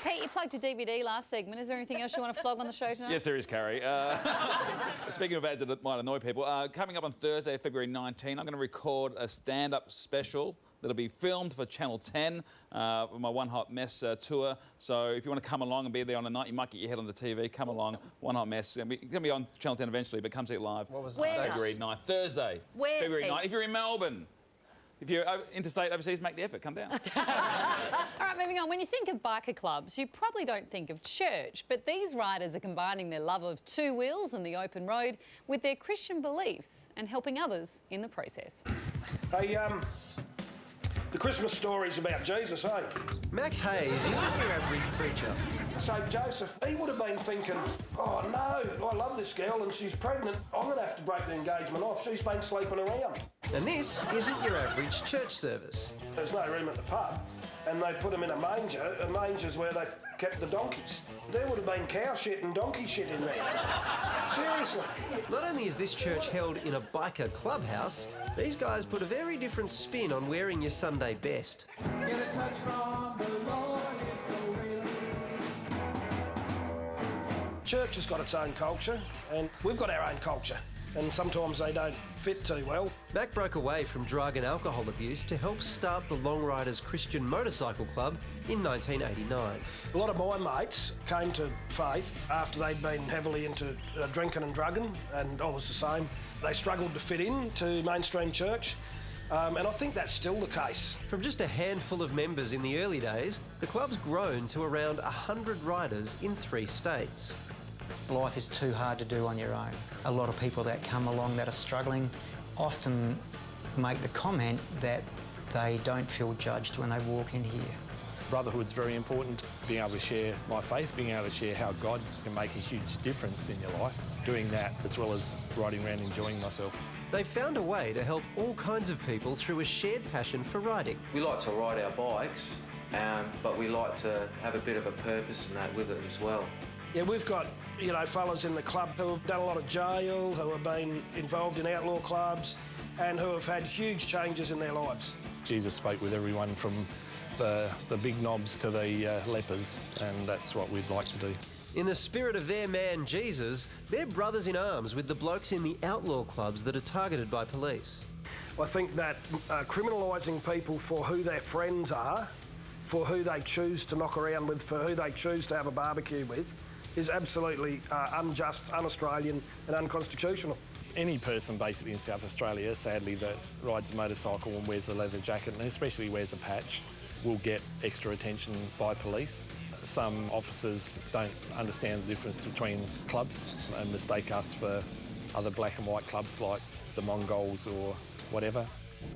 Pete, you plugged your DVD last segment. Is there anything else you want to flog on the show tonight? Yes, there is, Carrie. Speaking of ads that might annoy people, coming up on Thursday, February 19, I'm going to record a stand-up special that'll be filmed for Channel 10 with my One Hot Mess tour. So if you want to come along and be there on the night, you might get your head on the TV. Come along, One Hot Mess. It's going to be on Channel 10 eventually, but come see it live. What was Where? February 9th, Thursday. Where, February Pete? 9th. If you're in Melbourne. If you're interstate, overseas, make the effort. Come down. All right, moving on. When you think of biker clubs, you probably don't think of church, but these riders are combining their love of two wheels and the open road with their Christian beliefs and helping others in the process. Hey, the Christmas story's about Jesus, eh? Mac Hayes isn't your average preacher. So Joseph, he would have been thinking, oh no, I love this girl and she's pregnant. I'm going to have to break the engagement off. She's been sleeping around. And this isn't your average church service. There's no room at the pub and they put them in a manger. A manger's where they kept the donkeys. There would have been cow shit and donkey shit in there. Seriously. Not only is this church held in a biker clubhouse, these guys put a very different spin on wearing your Sunday best. Church has got its own culture and we've got our own culture. And sometimes they don't fit too well. Mac broke away from drug and alcohol abuse to help start the Longriders Christian Motorcycle Club in 1989. A lot of my mates came to faith after they'd been heavily into drinking and drugging, and I was the same. They struggled to fit in to mainstream church, and I think that's still the case. From just a handful of members in the early days, the club's grown to around 100 riders in 3 states. Life is too hard to do on your own. A lot of people that come along that are struggling often make the comment that they don't feel judged when they walk in here. Brotherhood's very important, being able to share my faith, being able to share how God can make a huge difference in your life. Doing that as well as riding around enjoying myself. They've found a way to help all kinds of people through a shared passion for riding. We like to ride our bikes, but we like to have a bit of a purpose in that with it as well. Yeah, we've got, fellas in the club who have done a lot of jail, who have been involved in outlaw clubs, and who have had huge changes in their lives. Jesus spoke with everyone from the big knobs to the lepers, and that's what we'd like to do. In the spirit of their man Jesus, they're brothers in arms with the blokes in the outlaw clubs that are targeted by police. I think that criminalising people for who their friends are, for who they choose to knock around with, for who they choose to have a barbecue with, is absolutely unjust, un-Australian and unconstitutional. Any person basically in South Australia, sadly, that rides a motorcycle and wears a leather jacket, and especially wears a patch, will get extra attention by police. Some officers don't understand the difference between clubs and mistake us for other black and white clubs like the Mongols or whatever.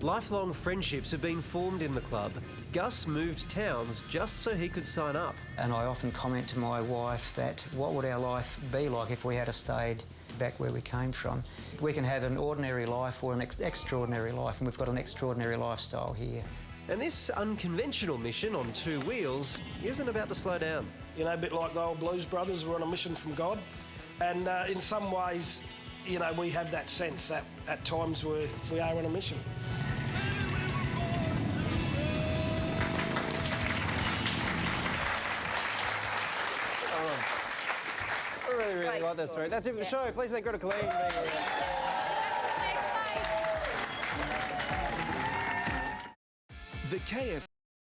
Lifelong friendships have been formed in the club. Gus moved towns just so he could sign up. And I often comment to my wife that what would our life be like if we had stayed back where we came from? We can have an ordinary life or an extraordinary life, and we've got an extraordinary lifestyle here. And this unconventional mission on 2 wheels isn't about to slow down. A bit like the old Blues Brothers, we're on a mission from God. And in some ways, we have that sense that at times we are on a mission. I really like that story. That's it for the show. Please thank Greta Colleen. The KF